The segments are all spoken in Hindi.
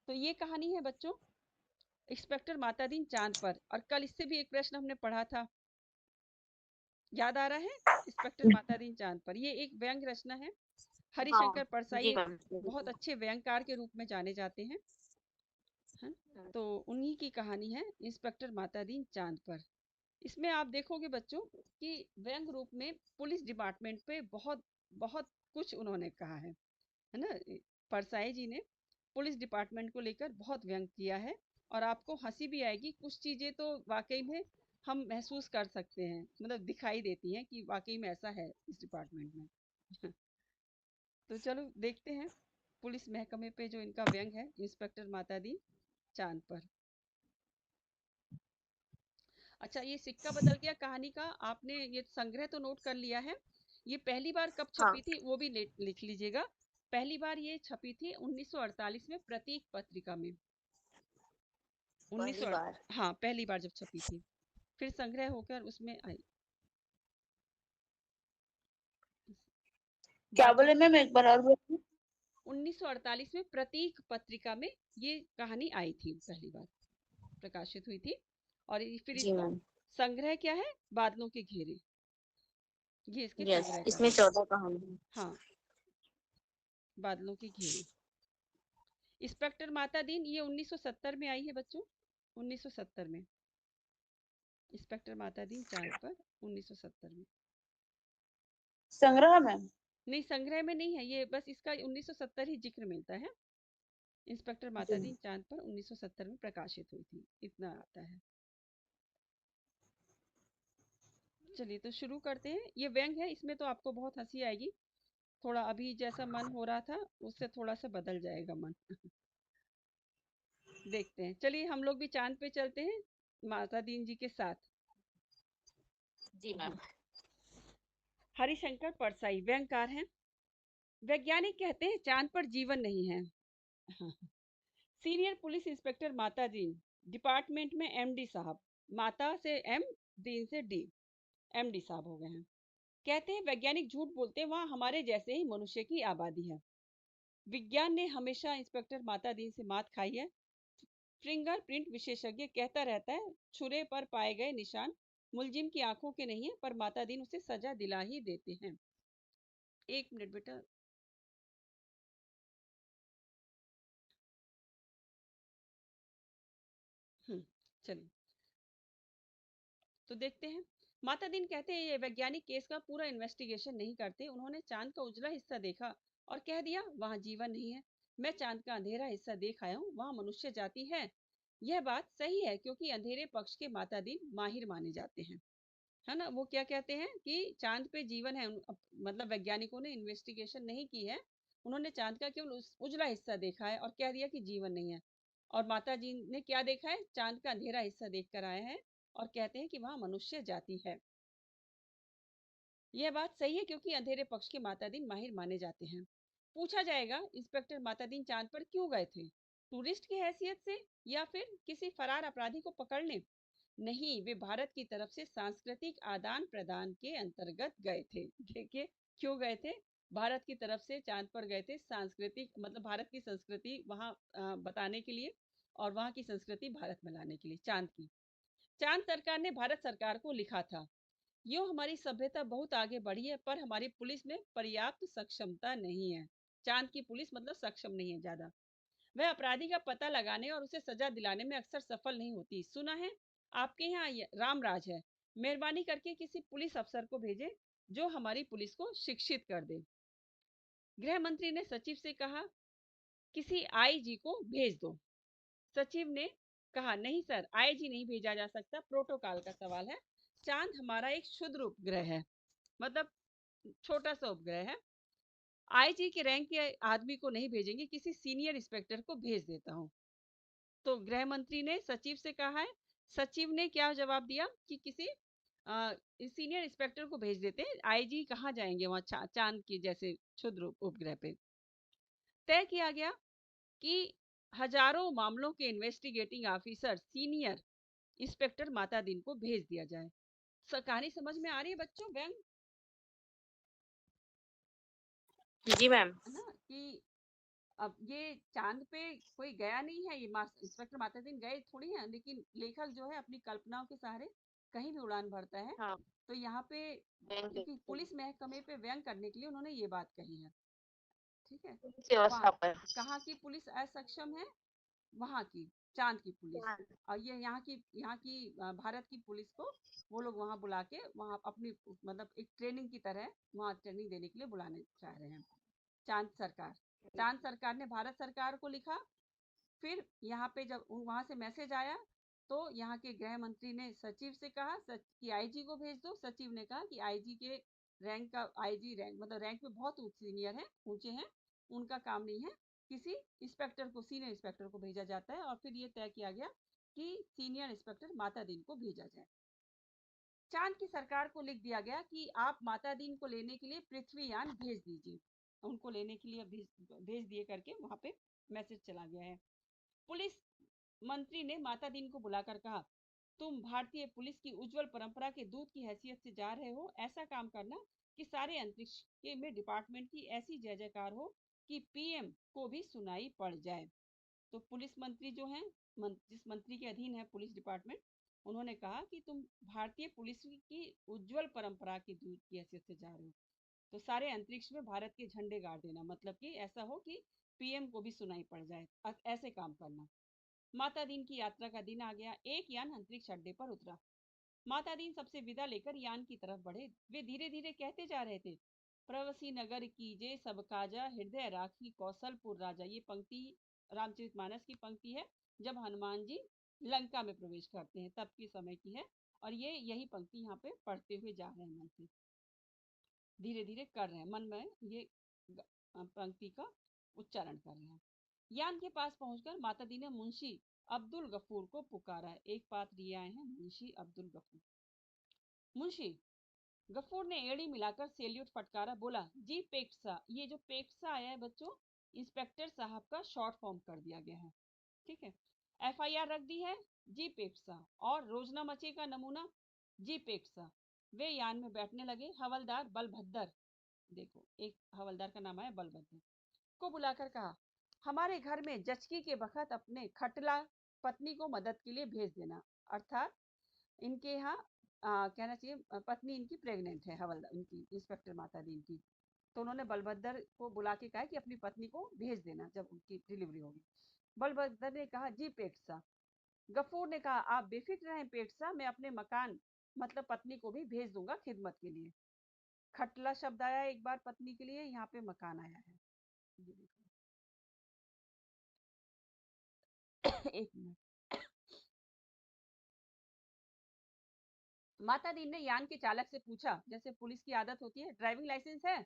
तो ये कहानी है बच्चों इंस्पेक्टर मातादीन चांद पर। और कल इससे भी एक प्रश्न हमने पढ़ा था, याद आ रहा है? इंस्पेक्टर मातादीन चांद पर, ये एक व्यंग रचना है। हरिशंकर हाँ परसाई जी एक मैम। बहुत अच्छे व्यंगकार के रूप में जाने जाते हैं, है? तो उन्हीं की कहानी है इंस्पेक्टर मातादीन चांद पर। इसमें आप देखोगे बच्चों कि व्यंग रूप में पुलिस डिपार्टमेंट पे बहुत बहुत कुछ उन्होंने कहा है ना? परसाई जी ने पुलिस डिपार्टमेंट को लेकर बहुत व्यंग किया है। और आपको हंसी भी आएगी, कुछ चीजें तो वाकई में हम महसूस कर सकते हैं, मतलब दिखाई देती हैं कि वाकई में ऐसा है इस डिपार्टमेंट में। तो चलो देखते हैं पुलिस महकमे पे जो इनका व्यंग है इंस्पेक्टर मातादीन चांद पर। अच्छा, ये सिक्का बदल गया कहानी का आपने ये संग्रह तो नोट कर लिया है। ये पहली बार कब हाँ छपी थी वो भी लिख लीजिएगा। पहली बार ये छपी थी 1948 में प्रतीक पत्रिका में। पहली 1900, बार। हाँ पहली बार जब छपी थी, फिर संग्रह होकर उसमें आई। क्या बाद में बोले मैम, एक बार और बोलिए। 1948 में प्रतीक पत्रिका में ये कहानी आई थी, पहली बार प्रकाशित हुई थी। और फिर जी इसको मैम। संग्रह क्या है, बादलों के घेरे, ये इसके यस, संग्रह का इसमें नाम। 14 कहानी है। हाँ, बादलों के घेरे। इंस्पेक्टर मातादीन ये 1970 में आई है बच्चों, 1970 में। इंस्पेक्टर मातादीन चांद पर 1970 में। संग्रह मैम। नहीं, संग्रह में नहीं है ये, बस इसका 1970 ही जिक्र मिलता है। इंस्पेक्टर जी। मातादीन चांद पर 1970 में प्रकाशित हुई थी, इतना आता है। चलिए तो शुरू करते हैं। ये व्यंग है, इसमें तो आपको बहुत हंसी आएगी। थोड़ा अभी जैसा मन हो रहा था उससे थोड़ा सा बदल जाएगा मन। देखते हैं, चलिए हम लोग भी चांद पे चलते हैं माता दीन जी के साथ। जी मैम। हरिशंकर परसाई व्यंगकार हैं। वैज्ञानिक कहते हैं चांद पर जीवन नहीं है। सीनियर पुलिस इंस्पेक्टर माता दीन, डिपार्टमेंट में एमडी साहब, माता से एम, दीन से डी, एमडी साहब हो गए हैं। कहते हैं वैज्ञानिक झूठ बोलते हैं, वहां हमारे जैसे ही मनुष्य की आबादी है। विज्ञान ने हमेशा इंस्पेक्टर माता दीन से मात खाई है। फिंगरप्रिंट विशेषज्ञ कहता रहता है छुरे पर पाए गए निशान मुलजिम की आंखों के नहीं है, पर माता दीन उसे सजा दिला ही देते हैं। एक मिनट बेटा। चलिए तो देखते हैं। माता दीन कहते हैं ये वैज्ञानिक केस का पूरा इन्वेस्टिगेशन नहीं करते, उन्होंने चांद का उजला हिस्सा देखा और कह दिया वहां जीवन नहीं है। मैं चांद का अंधेरा हिस्सा देख आया हूँ, वहां मनुष्य जाति है। यह बात सही है क्योंकि अंधेरे पक्ष के माता दीन माहिर माने जाते हैं, है ना? वो क्या कहते हैं कि चांद पे जीवन है, मतलब वैज्ञानिकों ने इन्वेस्टिगेशन नहीं की है, उन्होंने चांद का केवल उजला हिस्सा देखा है और कह दिया कि जीवन नहीं है। और माता जी ने क्या देखा है, चांद का अंधेरा हिस्सा देख कर आए हैं और कहते हैं कि वहां मनुष्य जाति है। यह बात सही है क्योंकि अंधेरे पक्ष के मातादीन माहिर माने जाते हैं। पूछा जाएगा इंस्पेक्टर मातादीन चांद पर क्यों गए थे, टूरिस्ट की हैसियत से या फिर किसी फरार अपराधी को पकड़ने? नहीं, वे भारत की तरफ से सांस्कृतिक आदान प्रदान के अंतर्गत गए थे। देखिए क्यों गए थे, भारत की तरफ से चांद पर गए थे, सांस्कृतिक मतलब भारत की संस्कृति वहां बताने के लिए और वहां की संस्कृति भारत में लाने के लिए। चांद की, चांद सरकार ने भारत सरकार को लिखा था, यूं हमारी सभ्यता बहुत आगे बढ़ी है पर हमारी पुलिस में पर्याप्त सक्षमता नहीं है। चांद की पुलिस मतलब सक्षम नहीं है ज्यादा, वह अपराधी का पता लगाने और उसे सजा दिलाने में अक्सर सफल नहीं होती। सुना है आपके यहाँ राम राज है, मेहरबानी करके किसी पुलिस अफसर को भेजें जो हमारी पुलिस को शिक्षित कर दे। गृह मंत्री ने सचिव से कहा किसी आईजी को भेज दो। सचिव ने कहा नहीं सर, आईजी नहीं भेजा जा सकता, प्रोटोकॉल का सवाल है। चांद हमारा एक क्षुद्र उपग्रह है, मतलब छोटा सा उपग्रह है। आईजी के रैंक के आदमी को नहीं भेजेंगे, किसी सीनियर इंस्पेक्टर को भेज देता हूँ। तो गृह मंत्री ने सचिव से कहा है, सचिव ने क्या जवाब दिया कि किसी सीनियर इंस्पेक्टर को भेज देते हैं, आईजी कहाँ जाएंगे वहां चांद के जैसे क्षुद्र उपग्रह पे। तय किया गया कि हजारों मामलों के इन्वेस्टिगेटिंग ऑफिसर सीनियर इंस्पेक्टर माता दिन को भेज दिया जाए। कहानी समझ में आ रही है बच्चों? व्यंग जी मैम। है ना कि अब ये चांद पे कोई गया नहीं है, ये इंस्पेक्टर माता दिन गए थोड़ी हैं, लेकिन लेखक जो है अपनी कल्पनाओं के सहारे कहीं भी उड़ान भरता है। हाँ तो यहाँ पे बैंक क्योंकि देखते पुलिस महकमे पे व्यंग करने के लिए उन्होंने ये बात कही है। ठीक है। पुलिस वहाँ व्यवस्था पर। कहाँ की पुलिस असक्षम है? वहाँ की, चांद की पुलिस। हाँ, और ये यहाँ की भारत की पुलिस को वो लोग वहाँ बुला के वहाँ अपनी मतलब एक ट्रेनिंग की तरह वहाँ ट्रेनिंग देने के लिए बुलाने चाह रहे हैं। चांद सरकार चांद सरकार ने भारत सरकार को लिखा। फिर यहाँ पे जब वहाँ से मैसेज आया तो यहाँ के गृह मंत्री ने सचिव से कहा कि आईजी को भेज दो। सचिव ने कहा कि आईजी के रैंक का आईजी रैंक मतलब रैंक में बहुत सीनियर है, ऊंचे हैं, उनका काम नहीं है। किसी इंस्पेक्टर को, सीनियर इंस्पेक्टर को भेजा जाता है। और फिर ये तय किया गया कि सीनियर इंस्पेक्टर माता दिन को भेजा जाए। चांद की सरकार को लिख दिया गया कि आप माता दिन को लेने के लिए पृथ्वीयान भेज दीजिए। उनको लेने के लिए भेज दिए करके वहां पे मैसेज चला गया है। पुलिस मंत्री ने माता दिन को बुलाकर कहा, तुम भारतीय पुलिस की उज्जवल परंपरा के दूत की हैसियत से जा रहे हो। ऐसा काम करना कि सारे अंतरिक्ष के में डिपार्टमेंट की ऐसी जय जयकार हो कि पीएम को भी सुनाई पड़ जाए। तो पुलिस मंत्री जो हैं, जिस मंत्री के अधीन है पुलिस डिपार्टमेंट, उन्होंने कहा कि तुम भारतीय पुलिस की उज्जवल परंपरा के दूत की हैसियत से जा रहे हो, तो सारे अंतरिक्ष में भारत के झंडे गाड़ देना, मतलब कि ऐसा हो कि पीएम को भी सुनाई पड़ जाए, ऐसे काम करना। माता दीन की यात्रा का दिन आ गया। एक यान अंतरिक्ष अड्डे पर उतरा। माता दीन सबसे विदा लेकर यान की तरफ बढ़े। वे धीरे धीरे कहते जा रहे थे, प्रवसी नगर कीजे सब काजा, हृदय राखी कौशलपुर राजा। ये पंक्ति रामचरितमानस की पंक्ति है, जब हनुमान जी लंका में प्रवेश करते हैं तब के समय की है। और ये यही पंक्ति यहाँ पे पढ़ते हुए जा रहे हैं, मन से धीरे धीरे कर रहे हैं, मन में ये पंक्ति का उच्चारण कर रहे हैं। यान के पास पहुंचकर माता दी ने मुंशी अब्दुल गफूर को पुकारा। एक पात्र ये आए हैं, मुंशी अब्दुल गफूर। मुंशी गफूर ने एड़ी मिलाकर सैल्यूट फटकारा, बोला, जी पेक्सा। ये जो पेक्सा आया है बच्चों, इंस्पेक्टर साहब का शॉर्ट फॉर्म कर दिया गया है। ठीक है। एफआईआर रख दी है, जी पेक्सा। और रोजनामचे का नमूना, जी पेक्सा। वे यान में बैठने लगे। हवलदार बलभद्र, देखो एक हवलदार का नाम है बलभद्र, को बुलाकर कहा, हमारे घर में जचकी के बखत अपने खटला पत्नी को मदद के लिए भेज देना। अर्थात इनके यहाँ कहना चाहिए पत्नी इनकी प्रेग्नेंट है, हवलदार इनकी इंस्पेक्टर माता दी की। तो उन्होंने बलभद्र को बुला के कहा कि अपनी पत्नी को भेज देना जब उनकी डिलीवरी होगी। बलभद्र ने कहा, जी पेटसा। गफूर ने कहा, आप बेफिक्र रहें पेटसा, मैं अपने मकान मतलब पत्नी को भी भेज दूंगा खिदमत के लिए। खटला शब्द आया एक बार पत्नी के लिए, यहाँ पे मकान आया है। ये देखो एक मिनट। माता दी ने यान के चालक से पूछा, जैसे पुलिस की आदत होती है, ड्राइविंग लाइसेंस है?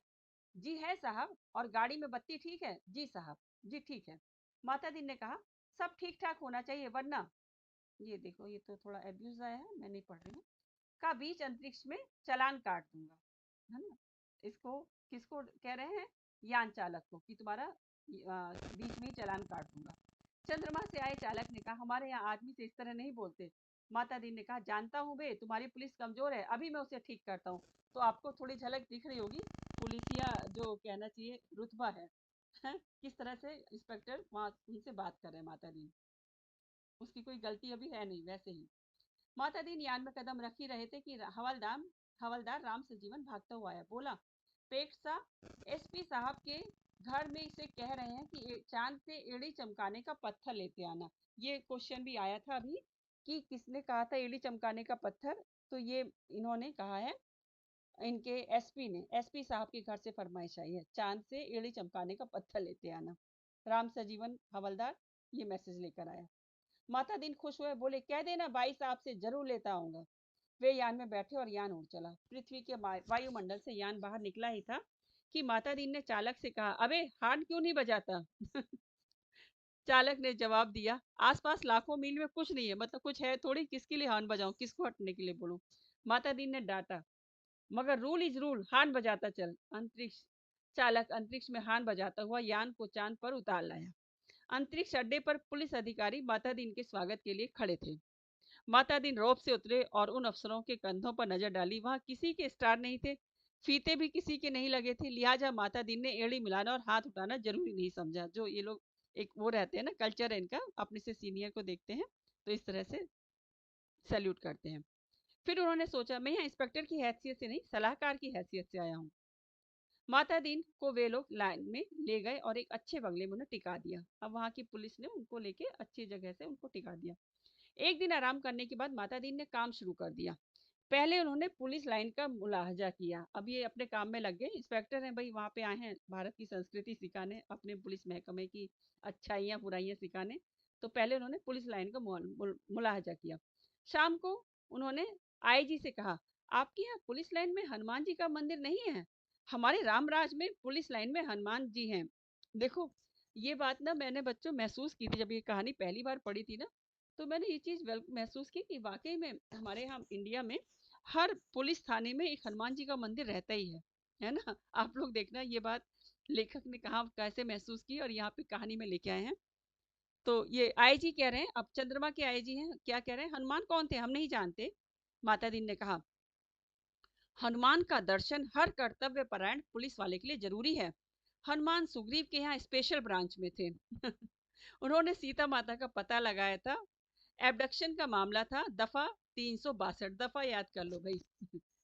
जी है साहब। और गाड़ी में बत्ती ठीक है? जी साहब, जी ठीक है। माता दी ने कहा, सब ठीक ठाक होना चाहिए, वरना ये देखो, ये तो थोड़ा एब्यूज आया है, मैं नहीं पढ़ रही हूँ, का बीच अंतरिक्ष में चालान काट दूंगा। है ना? इसको किसको कह रहे हैं? यान चालक को, कि तुम्हारा बीच में ही चालान काट दूंगा। चंद्रमा से आए चालक ने कहा, हमारे यहाँ आदमी से इस तरह नहीं बोलते। माता दी ने कहा, जानता हूँ बे, तुम्हारी पुलिस कमजोर है, अभी मैं उसे ठीक करता हूँ। तो आपको थोड़ी झलक दिख रही होगी पुलिसिया जो कहना चाहिए रुतबा है, किस तरह से इंस्पेक्टर वहां उनसे बात कर रहे हैं माता दी। उसकी कोई गलती अभी है नहीं, वैसे ही माता दीन यान में कदम रख ही रहे थे कि हवलदार राम से जीवन भागता हुआ आया। बोला, पेटसा, एसपी साहब के घर में इसे कह रहे हैं कि चांद से एड़ी चमकाने का पत्थर लेते आना। ये क्वेश्चन भी आया था अभी कि किसने कहा था एड़ी चमकाने का पत्थर। तो ये इन्होंने कहा है, इनके एसपी ने, एसपी साहब के घर से फरमाइश आई है, चांद से एड़ी चमकाने का पत्थर लेते आना। राम सजीवन हवलदार ये मैसेज लेकर आया। माता दिन खुश हुए, बोले, कह देना भाई साहब से, जरूर लेता आऊंगा। वे यान में बैठे और यान उड़ चला। पृथ्वी के वायुमंडल से यान बाहर निकला ही था कि माता दिन ने चालक से कहा, अबे हार्न क्यों नहीं बजाता? चालक ने जवाब दिया, आसपास लाखों मील में कुछ नहीं है, मतलब कुछ है थोड़ी, किसके लिए हॉर्न बजाऊं, किसको हटने के लिए बोलूं? माता दिन ने डांटा, मगर रूल इज रूल, हॉर्न बजाता चल। अंतरिक्ष चालक अंतरिक्ष में हॉर्न बजाता हुआ यान को चांद पर उतार लाया। अंतरिक्ष अड्डे पर पुलिस अधिकारी माता दिन के स्वागत के लिए खड़े थे। माता दिन रोप से उतरे और उन अफसरों के कंधों पर नजर डाली, वहां किसी के स्टार नहीं थे, फीते भी किसी के नहीं लगे थे, लिहाजा माता दीन ने एड़ी मिलाना और हाथ उठाना जरूरी नहीं समझा। जो ये लोग एक वो रहते हैं ना, कल्चर है इनका, अपने से सीनियर को देखते हैं तो इस तरह से सैल्यूट करते हैं। फिर उन्होंने सोचा मैं यहाँ इंस्पेक्टर की हैसियत से नहीं, सलाहकार की हैसियत से आया हूँ। माता दीन को वे लोग लाइन में ले गए और एक अच्छे बंगले में उन्हें टिका दिया। अब वहाँ की पुलिस ने उनको लेके अच्छी जगह से उनको टिका दिया। एक दिन आराम करने के बाद माता दीन ने काम शुरू कर दिया। पहले उन्होंने पुलिस लाइन का मुलाहजा किया। अब ये अपने काम में लग गए, इंस्पेक्टर हैं भाई, वहाँ पे आए हैं भारत की संस्कृति सिखाने, अपने पुलिस महकमे की अच्छाइयाँ बुराइयाँ सिखाने। तो पहले उन्होंने पुलिस लाइन का मुलाहजा किया। शाम को उन्होंने आईजी से कहा, आपके यहाँ पुलिस लाइन में हनुमान जी का मंदिर नहीं है? हमारे रामराज में पुलिस लाइन में हनुमान जी हैं। देखो, ये बात ना मैंने बच्चों महसूस की थी जब ये कहानी पहली बार पढ़ी थी ना, तो मैंने ये चीज़ महसूस की कि वाकई में हमारे यहाँ इंडिया में हर पुलिस थाने में एक हनुमान जी का मंदिर रहता ही है ना? आप लोग देखना ये बात लेखक ने कहा कैसे महसूस की और यहाँ पे कहानी में लेके आए हैं। तो ये आईजी कह रहे हैं, अब चंद्रमा के आईजी हैं, क्या कह रहे हैं, हनुमान कौन थे हम नहीं जानते। माता दीन ने कहा, हनुमान का दर्शन हर कर्तव्य परायण पुलिस वाले के लिए जरूरी है। हनुमान सुग्रीव के यहाँ स्पेशल ब्रांच में थे। उन्होंने सीता माता का पता लगाया था। एबडक्शन का मामला था, दफा 362, दफा याद कर लो भाई।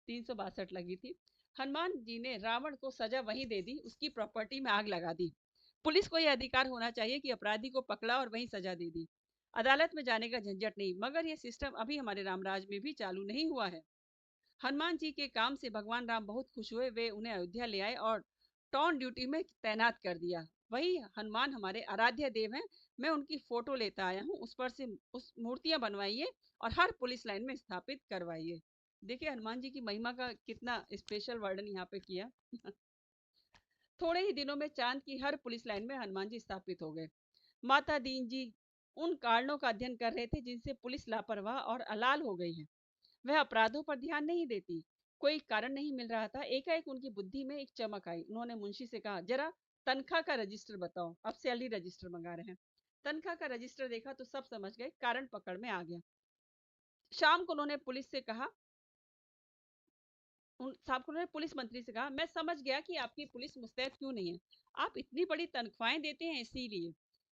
362 लगी थी। हनुमान जी ने रावण को सजा वहीं दे दी, उसकी प्रॉपर्टी में आग लगा दी। पुलिस को यह अधिकार होना चाहिए कि अपराधी को पकड़ा और वहीं सजा दे दी, अदालत में जाने का झंझट नहीं। मगर यह सिस्टम अभी हमारे रामराज में भी चालू नहीं हुआ है। हनुमान जी के काम से भगवान राम बहुत खुश हुए, वे उन्हें अयोध्या ले आए और टॉन ड्यूटी में तैनात कर दिया। वही हनुमान हमारे आराध्य देव हैं। मैं उनकी फोटो लेता आया हूँ, उस पर से उस मूर्तियां बनवाइए और हर पुलिस लाइन में स्थापित करवाइए। देखिए हनुमान जी की महिमा का कितना स्पेशल वर्णन यहाँ पे किया। थोड़े ही दिनों में चांद की हर पुलिस लाइन में हनुमान जी स्थापित हो गए। माता दीन जी उन कारणों का अध्ययन कर रहे थे जिनसे पुलिस लापरवाह और अलाल हो गई है। वह अपराधों पर ध्यान नहीं देती। कोई कारण नहीं मिल रहा था, एकाएक उनकी बुद्धि में एक चमक आई। उन्होंने मुंशी से कहा, जरा तनख्वाह का रजिस्टर बताओ। अब सैलरी रजिस्टर मंगा रहे हैं। तनख्वाह का रजिस्टर देखा तो सब समझ गए, कारण पकड़ में आ गया। शाम को उन्होंने पुलिस से कहा, शाम को उन्होंने पुलिस मंत्री से कहा, मैं समझ गया कि आपकी पुलिस मुस्तैद क्यों नहीं है। आप इतनी बड़ी तनख्वाहें देते हैं इसीलिए।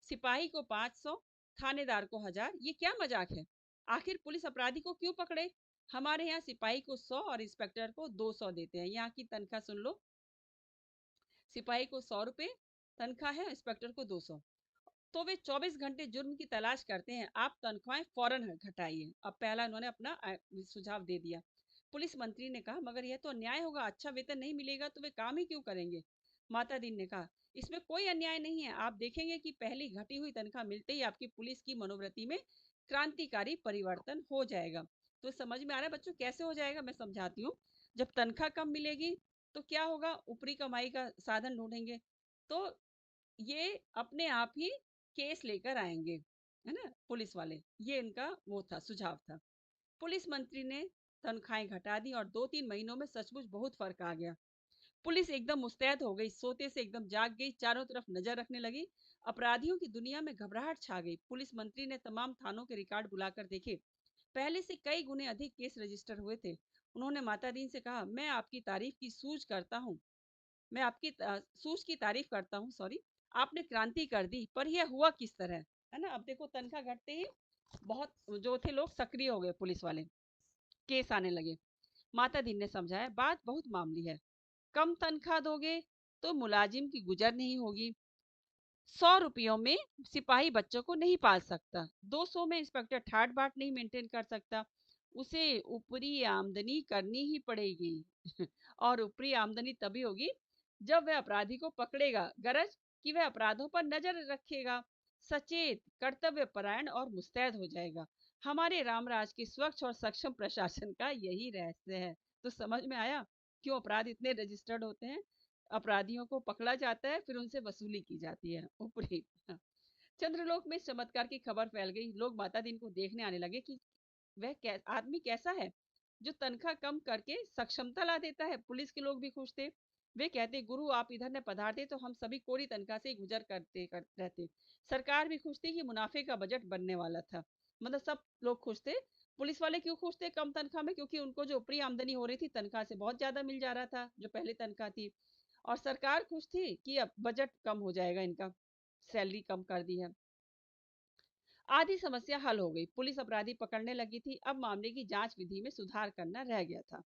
सिपाही को 500, थानेदार को 1000, ये क्या मजाक है? आखिर पुलिस अपराधी को क्यों पकड़े? हमारे यहाँ सिपाही को 100 और इंस्पेक्टर को 200 देते हैं। यहाँ की तनख्वाह सुन लो, सिपाही को 100 रुपए तनख्वाह है, इंस्पेक्टर को 200। तो वे 24 घंटे जुर्म की तलाश करते हैं। आप तनख्वाहें फौरन घटाइए। अब पहला उन्होंने अपना सुझाव दे दिया। पुलिस मंत्री ने कहा, मगर यह तो अन्याय होगा, अच्छा वेतन नहीं मिलेगा तो वे काम ही क्यों करेंगे? माता दीन ने कहा, इसमें कोई अन्याय नहीं है। आप देखेंगे कि पहली घटी हुई तनख्वाह मिलते ही आपकी पुलिस की मनोवृत्ति में क्रांतिकारी परिवर्तन हो जाएगा। तो समझ में आ रहा है बच्चों कैसे हो जाएगा? मैं समझाती हूँ। जब तनख्वाह कम मिलेगी तो क्या होगा, ऊपरी कमाई का साधन ढूंढेंगे। तो ये अपने आप ही केस लेकर आएंगे, है ना, पुलिस वाले। ये इनका वो था, सुझाव था। पुलिस मंत्री ने तनख्वाहें घटा दी और 2-3 महीनों में सचमुच बहुत फर्क आ गया। पुलिस एकदम मुस्तैद हो गई, सोते से एकदम जाग गई, चारों तरफ नजर रखने लगी। अपराधियों की दुनिया में घबराहट छा गई। पुलिस मंत्री ने तमाम थानों के रिकॉर्ड बुलाकर देखे, पहले से कई गुने अधिक केस रजिस्टर हुए थे। उन्होंने माता दीन से कहा, मैं आपकी तारीफ की सूझ करता हूँ, मैं आपकी सूझ की तारीफ करता हूँ, सॉरी। आपने क्रांति कर दी, पर यह हुआ किस तरह? है ना, अब देखो तनख्वाह घटते ही बहुत जो थे लोग सक्रिय हो गए, पुलिस वाले, केस आने लगे। माता दीन ने समझाया, बात बहुत मामूली है। कम तनख्वाह दोगे तो मुलाजिम की गुजर नहीं होगी। 100 रुपयों में सिपाही बच्चों को नहीं पाल सकता। 200 में इंस्पेक्टर ठाट बाट नहीं मेंटेन कर सकता। उसे ऊपरी आमदनी करनी ही पड़ेगी। और ऊपरी आमदनी तभी होगी जब वह अपराधी को पकड़ेगा, गरज कि वह अपराधों पर नजर रखेगा, सचेत, कर्तव्य परायण और मुस्तैद हो जाएगा। हमारे रामराज के स्वच्छ और सक्षम प्रशासन का यही रहस्य है। तो समझ में आया क्यों अपराध इतने रजिस्टर्ड होते हैं? अपराधियों को पकड़ा जाता है, फिर उनसे वसूली की जाती है ऊपरी। चंद्रलोक में इस चमत्कार की खबर फैल गई। लोग माता दीन को देखने आने लगे कि वह आदमी कैसा है जो तनख्वाह कम करके सक्षमता ला देता है। पुलिस के लोग भी खुश थे। वे कहते, गुरु आप इधर न पधारते तो हम सभी कोरी तनख्वाह से गुजर रहते। सरकार भी खुश थी कि मुनाफे का बजट बनने वाला था। मतलब सब लोग खुश थे। पुलिस वाले क्यों खुश थे कम तनख्वाह में? क्योंकि उनको जो ऊपरी आमदनी हो रही थी तनख्वाह से बहुत ज्यादा मिल जा रहा था जो पहले तनख्वाह थी। और सरकार खुश थी कि अब बजट कम हो जाएगा, इनका सैलरी कम कर दी है। आधी समस्या हल हो गई, पुलिस अपराधी पकड़ने लगी थी। अब मामले की जांच विधि में सुधार करना रह गया था।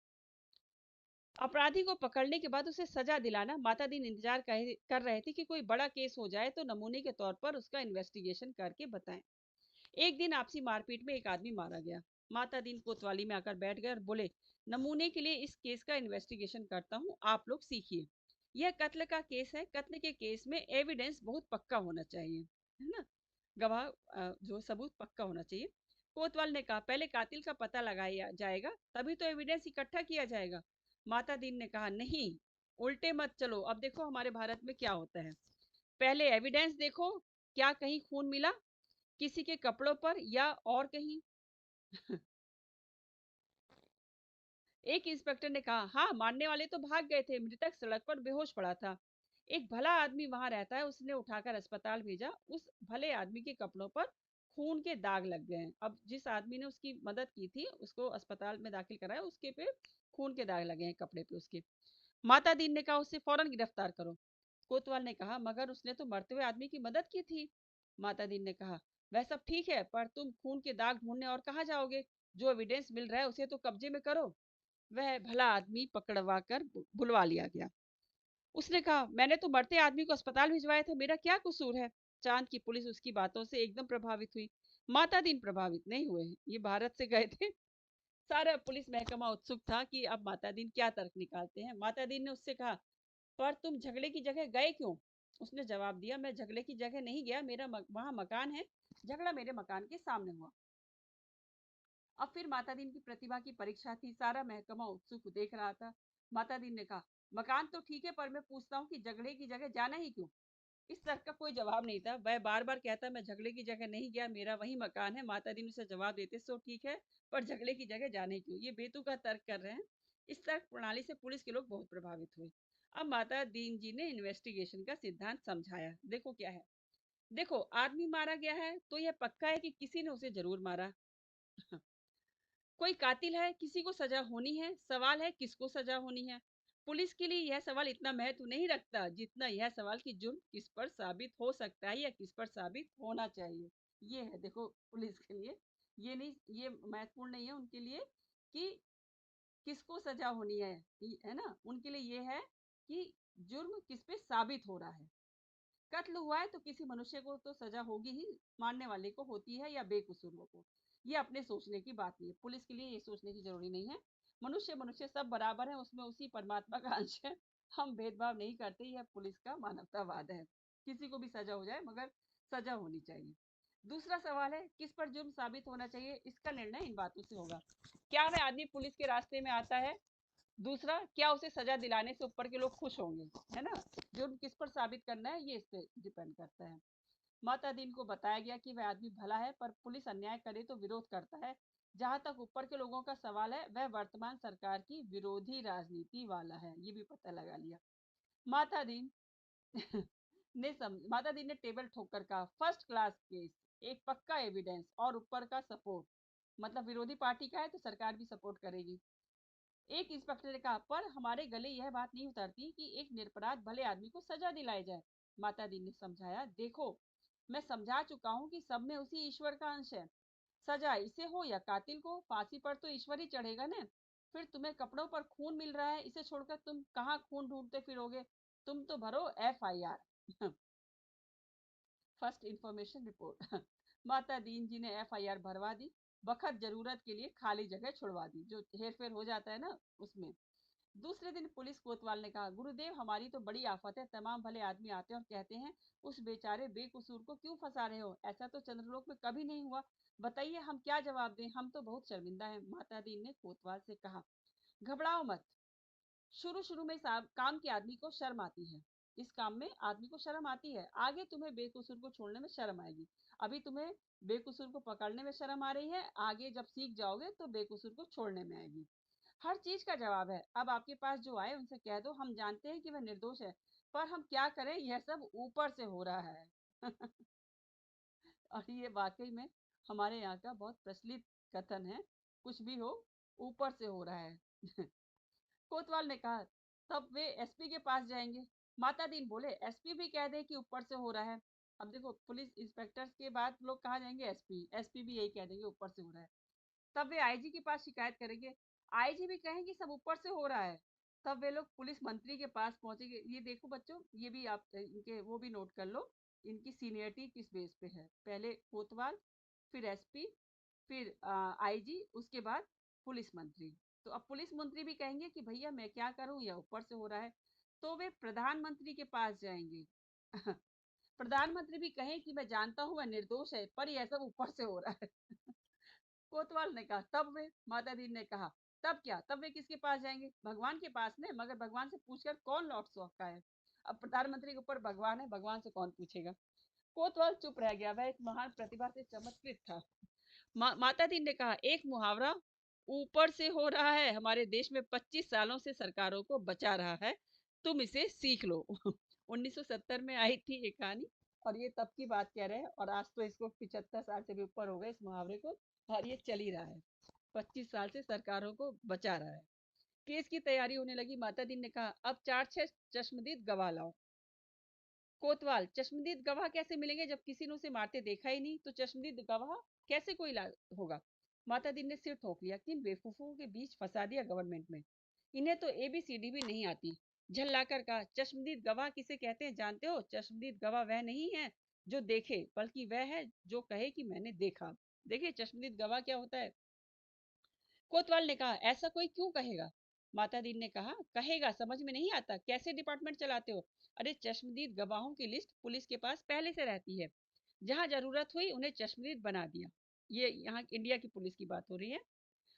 अपराधी को पकड़ने के बाद उसे सजा दिलाना माता दीन इंतजार कर रहे थे कि कोई बड़ा केस हो जाए तो नमूने के तौर पर उसका इन्वेस्टिगेशन करके बताएं। एक दिन आपसी मारपीट में एक आदमी मारा गया। माता दीन कोतवाली में आकर बैठ गए और बोले, नमूने के लिए इस केस का इन्वेस्टिगेशन करता हूँ, आप लोग सीखिए। यह कत्ल का केस है, कत्ल के केस में एविडेंस बहुत पक्का होना चाहिए, है ना, गवाह जो सबूत पक्का होना चाहिए। कोतवाल ने कहा, पहले कातिल का पता लगाया जाएगा, तभी तो एविडेंस इकट्ठा किया जाएगा। माता दीन ने कहा, नहीं, उल्टे मत चलो। अब देखो हमारे भारत में क्या होता है, पहले एविडेंस देखो, क्या कहीं खून मिला किसी के कपड़ों पर या और कहीं? एक इंस्पेक्टर ने कहा, हाँ, मारने वाले तो भाग गए थे, मृतक सड़क पर बेहोश पड़ा था। एक भला आदमी वहां रहता है, उसने उठाकर अस्पताल भेजा। उस भले आदमी के कपड़ों पर खून के दाग लग गए हैं। अब जिस आदमी ने उसकी मदद की थी, उसको अस्पताल में दाखिल कराया, उसके पे खून के दाग लगे हैं कपड़े पे उसके। माता दीन ने कहा, उसे फौरन गिरफ्तार करो। कोतवाल ने कहा, मगर उसने तो मरते हुए आदमी की मदद की थी। माता दीन ने कहा, वह सब ठीक है, पर तुम खून के दाग ढूंढने और कहाँ जाओगे? जो एविडेंस मिल रहा है उसे तो कब्जे में करो। वह भला आदमी पकड़वा कर बुलवा लिया गया। उसने कहा, मैंने तो मरते आदमी को अस्पताल भिजवाया था, मेरा क्या कसूर है? चांद की पुलिस उसकी बातों से एकदम प्रभावित हुई। माता दीन प्रभावित नहीं हुए, ये भारत से गए थे। सारा पुलिस महकमा उत्सुक था कि अब माता दीन क्या तर्क निकालते हैं। माता दीन ने उससे कहा, पर तुम झगड़े की जगह गए क्यों? उसने जवाब दिया, मैं झगड़े की जगह नहीं गया, मेरा वहां मकान है, झगड़ा मेरे मकान के सामने हुआ। अब फिर माता दीन की प्रतिभा की परीक्षा थी, सारा महकमा उत्सुक देख रहा था। माता दीन ने कहा, मकान तो ठीक है, पर मैं पूछता हूँ कि झगड़े की जगह जाना ही क्यों? इस तर्क का कोई जवाब नहीं था। वह बार बार कहता, मैं झगड़े की जगह नहीं गया, मेरा वही मकान है। माता दीन उसे जवाब देते, सो ठीक है, पर झगड़े की जगह जाने क्यों? ये बेतुका तर्क कर रहे हैं। इस तर्क प्रणाली से पुलिस के लोग बहुत प्रभावित हुए। अब माता दीन जी ने इन्वेस्टिगेशन का सिद्धांत समझाया। देखो क्या है, देखो, आदमी मारा गया है तो यह पक्का है कि किसी ने उसे जरूर मारा। कोई कातिल है, किसी को सजा होनी है, सवाल है किसको सजा होनी है। पुलिस के लिए यह सवाल इतना महत्व नहीं रखता जितना यह सवाल कि जुर्म किस पर साबित हो सकता है या किस पर साबित होना चाहिए। ये है, देखो, पुलिस के लिए ये नहीं, ये महत्वपूर्ण नहीं है उनके लिए कि किसको सजा होनी है ना, उनके लिए ये है कि जुर्म किस पे साबित हो रहा है। कत्ल हुआ है तो किसी मनुष्य को तो सजा होगी ही, मारने वाले को होती है या बेकसूरों को। ये अपने सोचने की बात नहीं है, पुलिस के लिए ये सोचने की जरूरी नहीं है। मनुष्य मनुष्य सब बराबर है, उसमें उसी परमात्मा का अंश है। हम भेदभाव नहीं करते, यह पुलिस का मानवतावाद है। किसी को भी सजा हो जाए, मगर सजा होनी चाहिए। दूसरा सवाल है, किस पर जुर्म साबित होना चाहिए, इसका निर्णय इन बातों से होगा। क्या वह आदमी पुलिस के रास्ते में आता है? दूसरा, क्या उसे सजा दिलाने से ऊपर के लोग खुश होंगे, है ना? जुर्म किस पर साबित करना है, ये इस पे डिपेंड करता है। माता दीन को बताया गया कि वह आदमी भला है, पर पुलिस अन्याय करे तो विरोध करता है। जहां तक ऊपर के लोगों का सवाल है, वह वर्तमान सरकार की विरोधी राजनीति वाला है, ये भी पता लगा लिया। माता दीन माता दीन ने टेबल ठोककर कहा, फर्स्ट क्लास केस, एक पक्का एविडेंस और ऊपर का सपोर्ट। मतलब विरोधी पार्टी का है तो सरकार भी सपोर्ट करेगी। एक इंस्पेक्टर ने कहा, पर हमारे गले यह बात नहीं उतरती कि एक निरपराध भले आदमी को सजा दिलाई जाए। माता दी ने समझाया, देखो, मैं समझा चुका हूँ कि सब में उसी ईश्वर का अंश है। सजा इसे हो या कातिल को, फांसी पर तो ईश्वर ही चढ़ेगा ना। फिर तुम्हें कपड़ों पर खून मिल रहा है, इसे छोड़कर तुम कहाँ खून ढूंढते फिरोगे? तुम तो भरो FIR, फर्स्ट इंफॉर्मेशन रिपोर्ट। माता दीन जी ने FIR भरवा दी। बखत जरूरत के लिए खाली जगह छुड़वा दी, जो हेर फेर हो जाता है ना उसमें। दूसरे दिन पुलिस कोतवाल ने कहा, गुरुदेव, हमारी तो बड़ी आफत है, तमाम भले आदमी आते हैं और कहते हैं उस बेचारे बेकसूर को क्यों फंसा रहे हो? ऐसा तो चंद्रलोक में कभी नहीं हुआ। बताइए हम क्या जवाब दें, हम तो बहुत शर्मिंदा हैं। माता दीन ने कोतवाल से कहा, घबराओ मत। शुरू शुरू में काम के आदमी को शर्म आती है, इस काम में आदमी को शर्म आती है। आगे तुम्हें बेकसूर को छोड़ने में शर्म आएगी। अभी तुम्हें बेकसूर को पकड़ने में शर्म आ रही है, आगे जब सीख जाओगे तो बेकसूर को छोड़ने में आएगी। हर चीज का जवाब है। अब आपके पास जो आए उनसे कह दो, हम जानते हैं कि वह निर्दोष है, पर हम क्या करें, यह सब ऊपर से हो रहा है। और ये वाकई में हमारे यहाँ का बहुत प्रचलित कथन है कुछ भी हो ऊपर से हो रहा है। कोतवाल ने कहा तब वे एसपी के पास जाएंगे। माता दीन बोले एसपी भी कह दे कि ऊपर से हो रहा है। अब देखो पुलिस इंस्पेक्टर के बाद लोग कहाँ जाएंगे, एसपी, एसपी भी यही कह देंगे ऊपर से हो रहा है। तब वे आईजी के पास शिकायत करेंगे, आईजी भी कहेंगे सब ऊपर से हो रहा है। तब वे लोग पुलिस मंत्री के पास पहुंचेंगे। ये देखो बच्चों, ये भी आप इनके वो भी नोट कर लो, इनकी सीनियरिटी किस बेस पे है। पहले कोतवाल, फिर एसपी, फिर आईजी, उसके बाद पुलिस मंत्री। तो अब पुलिस मंत्री भी कहेंगे कि भैया मैं क्या करूं, या ऊपर से हो रहा है। तो वे प्रधानमंत्री के पास जाएंगे। प्रधानमंत्री भी कहें कि मैं जानता हूं मैं निर्दोष है, पर यह सब ऊपर से हो रहा है। कोतवाल ने कहा तब वे, माता दी ने कहा तब क्या, तब वे किसके पास जाएंगे, भगवान के पास ने, मगर भगवान से पूछकर कौन लौट सकता है। अब प्रधानमंत्री के ऊपर भगवान है, भगवान से कौन पूछेगा। कोतवाल चुप रह गया, वह एक महान प्रतिभा से चमत्कृत था। माता दी ने कहा एक मुहावरा ऊपर से हो रहा है हमारे देश में 25 सालों से सरकारों को बचा रहा है, तुम इसे सीख लो। 1970 में आई थी ये कहानी, और ये तब की बात कह रहे हैं, और आज तो इसको 75 साल से भी ऊपर हो गए इस मुहावरे को, और ये चल ही रहा है। 25 साल से सरकारों को बचा रहा है। केस की तैयारी होने लगी। माता दी ने कहा अब 4-6 चश्मदीद गवाह लाओ। कोतवाल चश्मदीद गवाह कैसे मिलेंगे, जब किसी ने उसे मारते देखा ही नहीं, तो चश्मदीद गवाह कैसे कोई होगा। माता दी ने सिर ठोक लिया, किन बेवकूफों के बीच फंसा दिया गवर्नमेंट में, इन्हें तो एबीसीडी भी नहीं आती। झल्लाकर कहा चश्मदीद गवाह किसे कहते हैं जानते हो, चश्मदीद गवाह वह नहीं है जो देखे, बल्कि वह है जो कहे कि मैंने देखा। देखिए चश्मदीद गवाह क्या होता है। कोतवाल ने कहा ऐसा कोई क्यों कहेगा। माता दी ने कहा कहेगा, समझ में नहीं आता, कैसे डिपार्टमेंट चलाते हो। अरे चश्मदीद गवाहों की लिस्ट पुलिस के पास पहले से रहती है, जहां जरूरत हुई उन्हें चश्मदीद बना दिया। ये यहाँ इंडिया की पुलिस की बात हो रही है।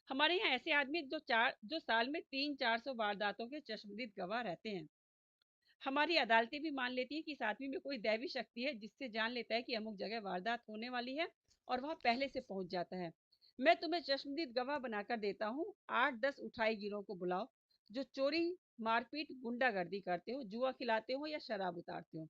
हमारे यहाँ ऐसे आदमी जो साल में 300-400 वारदातों के चश्मदीद गवाह रहते हैं। हमारी अदालतें भी मान लेती है कि इस आदमी में कोई दैवी शक्ति है, जिससे जान लेता है कि अमुक जगह वारदात होने वाली है, और वह पहले से पहुंच जाता है। मैं तुम्हें चश्मदीद गवाह बनाकर देता हूँ। 8-10 उठाई गिरोह को बुलाओ, जो चोरी, मारपीट, गुंडागर्दी करते हो, जुआ खिलाते हो या शराब उतारते हो।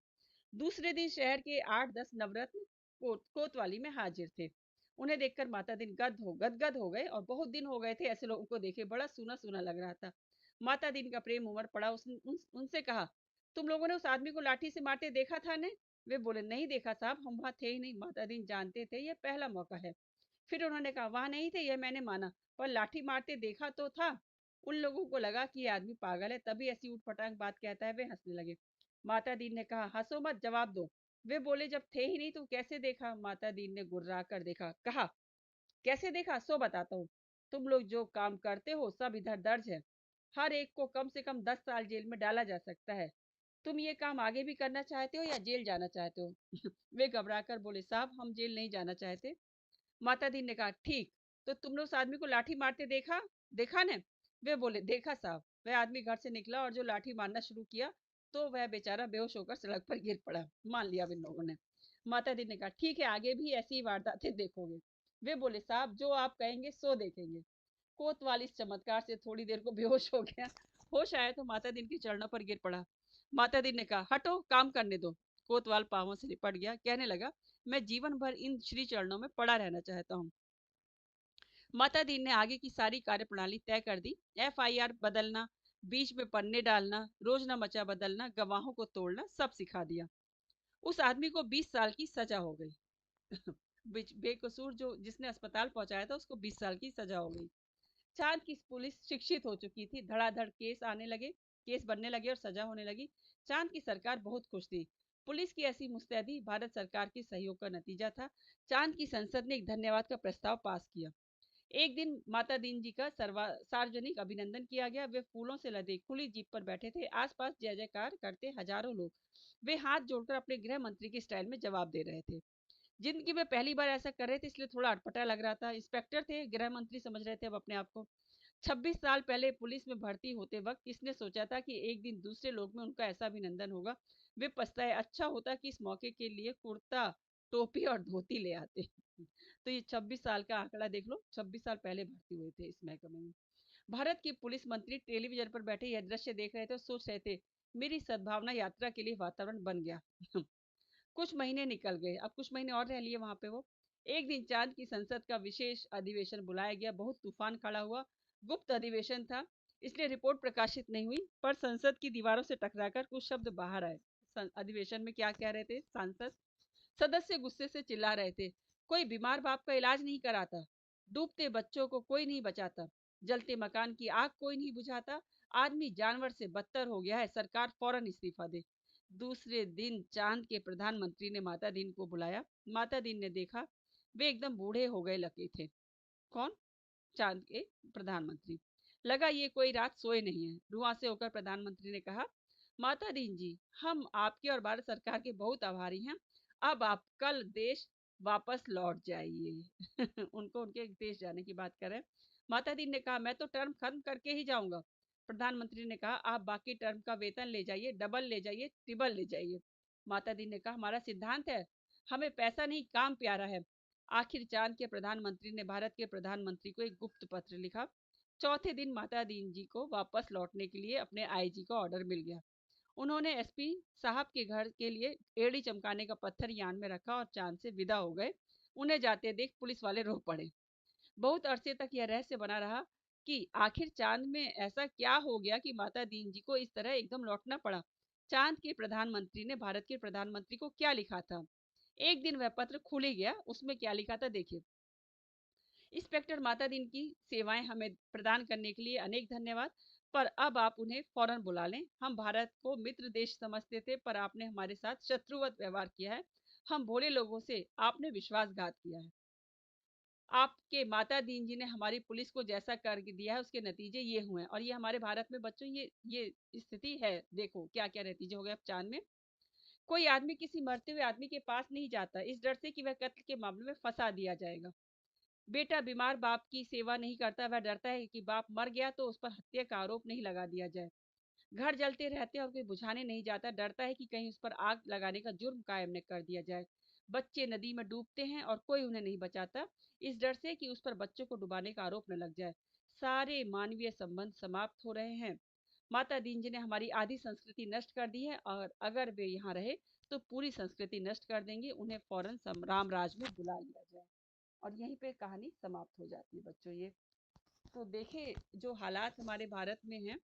दूसरे दिन शहर के 8-10 नवरत्न कोतवाली में हाजिर थे। उन्हें देखकर माता दिन गदगद हो गए, और बहुत दिन हो गए थे ऐसे लोगों को देखे, बड़ा सूना सूना लग रहा था। माता दिन का प्रेम उमड़ पड़ा। उनसे कहा तुम लोगों ने उस आदमी को लाठी से मारते देखा था ने। वे बोले नहीं देखा साहब, हम वहां थे ही नहीं। माता दिन जानते थे यह पहला मौका है। फिर उन्होंने कहा वहां नहीं थे, यह मैंने माना, पर लाठी मारते देखा तो था। उन लोगों को लगा कि यह आदमी पागल है, तभी ऐसी उठपटांग बात कहता है। वे हंसने लगे। माता दीन ने कहा हंसो मत, जवाब दो। वे बोले जब थे ही नहीं तो कैसे देखा। माता दीन ने गुर्रा कर देखा, कहा कैसे देखा सो बताता हूँ। तुम लोग जो काम करते हो सब इधर दर्ज है। हर एक को कम से कम 10 साल जेल में डाला जा सकता है। तुम ये काम आगे भी करना चाहते हो या जेल जाना चाहते हो। वे घबरा कर बोले साहब हम जेल नहीं जाना चाहते। माता दी ने कहा ठीक, तो तुमने उस आदमी को लाठी मारते देखा, देखा ने। वे बोले देखा साहब। वह आदमी घर से निकला और जो लाठी मारना शुरू किया, तो वह बेचारा बेहोश होकर सड़क पर गिर पड़ा। मान लिया इन लोगों ने। माता दी ने कहा ठीक है, आगे भी ऐसी ही वारदातें देखोगे। वे बोले साहब जो आप कहेंगे सो देखेंगे। कोतवाल इस चमत्कार से थोड़ी देर को बेहोश हो गया। होश आया तो माता दिन की चरणों पर गिर पड़ा। माता दी ने कहा हटो, काम करने दो। कोतवाल पांवों से लिपट गया, कहने लगा मैं जीवन भर इन श्री चरणों में पड़ा रहना चाहता हूँ। माता दी ने आगे की सारी कार्यप्रणाली तय कर दी। एफआईआर बदलना, बीच में पन्ने डालना, रोजनामचा बदलना, गवाहों को तोड़ना, सब सिखा दिया। उस आदमी को 20 साल की सजा हो गई। बेकसूर जो जिसने अस्पताल पहुंचाया था उसको 20 साल की सजा हो गई। चांद की पुलिस शिक्षित हो चुकी थी। धड़ाधड़ केस आने लगे, केस बनने लगे और सजा होने लगी। चांद की सरकार बहुत खुश थी। पुलिस की ऐसी मुस्तैदी भारत सरकार के सहयोग का नतीजा था। चांद की संसद ने एक धन्यवाद का प्रस्ताव पास किया। एक दिन माता दीन जी का सार्वजनिक अभिनंदन किया गया। वे फूलों से लदे खुली जीप पर बैठे थे। आसपास जय जयकार करते हजारों लोग। वे हाथ जोड़कर अपने गृह मंत्री की स्टाइल में जवाब दे रहे थे। जिंदगी में पहली बार ऐसा कर रहे थे, इसलिए थोड़ा अटपटा लग रहा था। इंस्पेक्टर थे, गृह मंत्री समझ रहे थे अब अपने आप को। 26 साल पहले पुलिस में भर्ती होते वक्त किसने सोचा था कि एक दिन दूसरे लोग में उनका ऐसा अभिनंदन होगा। वे पछताए, अच्छा होता कि इस मौके के लिए कुर्ता, टोपी और धोती ले आते। तो ये 26 साल का आंकड़ा देख लो, 26 साल पहले भर्ती हुए थे इस महकमे में। भारत के पुलिस मंत्री टेलीविजन पर बैठे यह दृश्य देख रहे थे और सोच रहे थे मेरी सद्भावना यात्रा के लिए वातावरण बन गया। कुछ महीने निकल गए, अब कुछ महीने और रह लिए वहां पे वो। एक दिन चांद की संसद का विशेष अधिवेशन बुलाया गया। बहुत तूफान खड़ा हुआ। गुप्त अधिवेशन था, इसलिए रिपोर्ट प्रकाशित नहीं हुई, पर संसद की दीवारों से टकराकर कुछ शब्द बाहर आए। अधिवेशन में क्या कह रहे थे सांसद? सदस्य गुस्से से चिल्ला रहे थे, कोई बीमार बाप का इलाज नहीं कराता, डूबते बच्चों को कोई नहीं बचाता, जलते मकान की आग कोई नहीं बुझाता, आदमी जानवर से बदतर हो गया है, सरकार फौरन इस्तीफा दे। दूसरे दिन चांद के प्रधानमंत्री ने माता दीन को बुलाया। माता दीन ने देखा, वे एकदम बूढ़े हो गए लगे थे। कौन? चांद के प्रधानमंत्री। लगा ये कोई रात सोए नहीं है। रुआ से होकर प्रधानमंत्री ने कहा, माता दीन जी, हम आपके और भारत सरकार के बहुत आभारी हैं। अब आप कल देश वापस लौट जाइए। उनको उनके देश जाने की बात करें। माता दीन ने कहा, मैं तो टर्म खत्म करके ही जाऊंगा। प्रधानमंत्री ने कहा, आप बाकी टर्म का वेतन ले जाइए, डबल ले जाइए, ट्रिबल ले जाइए। माता दीन ने कहा, हमारा सिद्धांत है, हमें पैसा नहीं काम प्यारा है। आखिर चांद के प्रधानमंत्री ने भारत के प्रधानमंत्री को एक गुप्त पत्र लिखा। चौथे दिन माता दीन जी को वापस लौटने के लिए अपने आईजी का ऑर्डर मिल गया। उन्होंने एसपी साहब के घर के लिए एड़ी चमकाने का पत्थर यान में रखा और चांद से विदा हो गए। उन्हें जाते देख पुलिस वाले रो पड़े। बहुत अरसे तक यह रहस्य बना रहा कि आखिर चांद में ऐसा क्या हो गया कि माता दीन जी को इस तरह एकदम लौटना पड़ा। चांद के प्रधानमंत्री ने भारत के प्रधानमंत्री को क्या लिखा था? एक दिन वह पत्र खुल ही गया। उसमें क्या लिखा था देखिए। इंस्पेक्टर माता दिन की सेवाएं हमें प्रदान करने के लिए अनेक धन्यवाद, पर अब आप उन्हें फौरन बुला लें। हम भारत को मित्र देश समझते थे, पर आपने हमारे साथ शत्रुवत व्यवहार किया है। हम भोले लोगों से आपने विश्वासघात किया है। आपके माता दीन जी ने हमारी पुलिस को जैसा कर दिया है, उसके नतीजे ये हुए हैं। और ये हमारे भारत में बच्चों ये स्थिति है। देखो क्या क्या नतीजे हो गए अब चांद में। कोई आदमी किसी मरते हुए आदमी के पास नहीं जाता, इस डर से कि वह कत्ल के मामले में फंसा दिया जाएगा। बेटा बीमार बाप की सेवा नहीं करता, वह डरता है कि बाप मर गया तो उस पर हत्या का आरोप नहीं लगा दिया जाए। घर जलते रहते और कोई बुझाने नहीं जाता, डरता है कि कहीं उस पर आग लगाने का जुर्म कायम न कर दिया जाए। बच्चे नदी में डूबते हैं और कोई उन्हें नहीं बचाता, इस डर से कि उस पर बच्चों को डुबाने का आरोप न लग जाए। सारे मानवीय संबंध समाप्त हो रहे हैं। माता दीन जी ने हमारी आधी संस्कृति नष्ट कर दी है, और अगर वे यहाँ रहे तो पूरी संस्कृति नष्ट कर देंगे। उन्हें फौरन राम राज में बुला लिया जाए। और यहीं पे कहानी समाप्त हो जाती है बच्चों। ये तो देखे जो हालात हमारे भारत में हैं,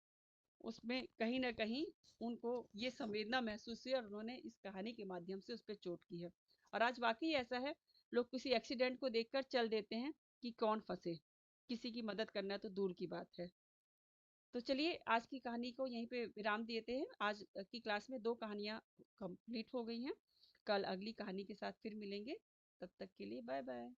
उसमें कहीं ना कहीं उनको ये संवेदना महसूस हुई और उन्होंने इस कहानी के माध्यम से उस पर चोट की है। और आज वाकई ऐसा है, लोग किसी एक्सीडेंट को देखकर चल देते हैं कि कौन फंसे, किसी की मदद करना तो दूर की बात है। तो चलिए आज की कहानी को यहीं पे विराम देते हैं। आज की क्लास में 2 कहानियां कंप्लीट हो गई हैं। कल अगली कहानी के साथ फिर मिलेंगे। तब तक के लिए बाय बाय।